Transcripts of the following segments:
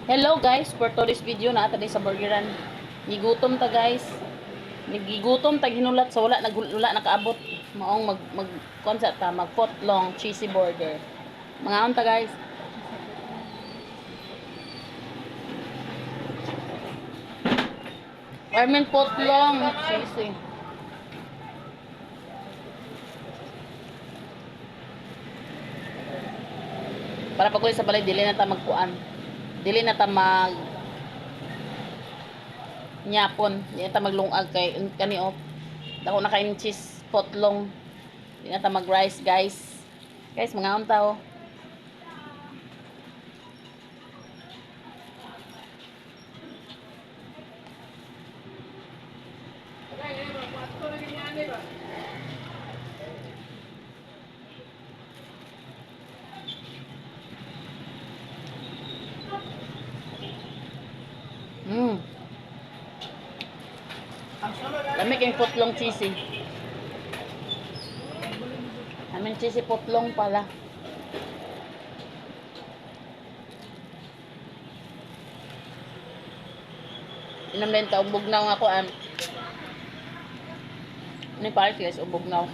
Hello guys, for today's video na ata sa burgeran. Gigutom ta guys. Nagigutom ta ginulat sa wala nakaabot. Maong mag concept ta mag long cheesy burger. Mga ta guys. Armin long cheesy. Para pag sa balay dili na ta magkuan. Dili na ta mag nyapon, di na ta maglungag kay kani op. Dako na kain cheese potlong. Di na ta mag rice guys. Guys, mga unta oh. Lamig yung putlong cheesy. Amin cheesy putlong pala. Inam din ta ubog na ako am. Ni pares guys ubog na.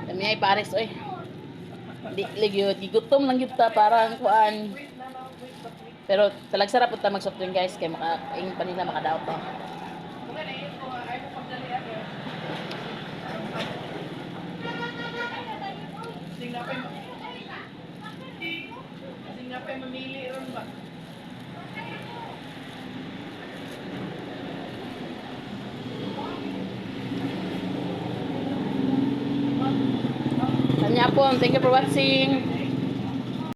Dami ay pares oy. Di ligyo gigutom lang gyud ta para kuan. Pero talag sarap ta mag soft drink guys kay makaing pa nila makadaot pa. Sing napay mamili ron ba? Tanya po, thank you for watching.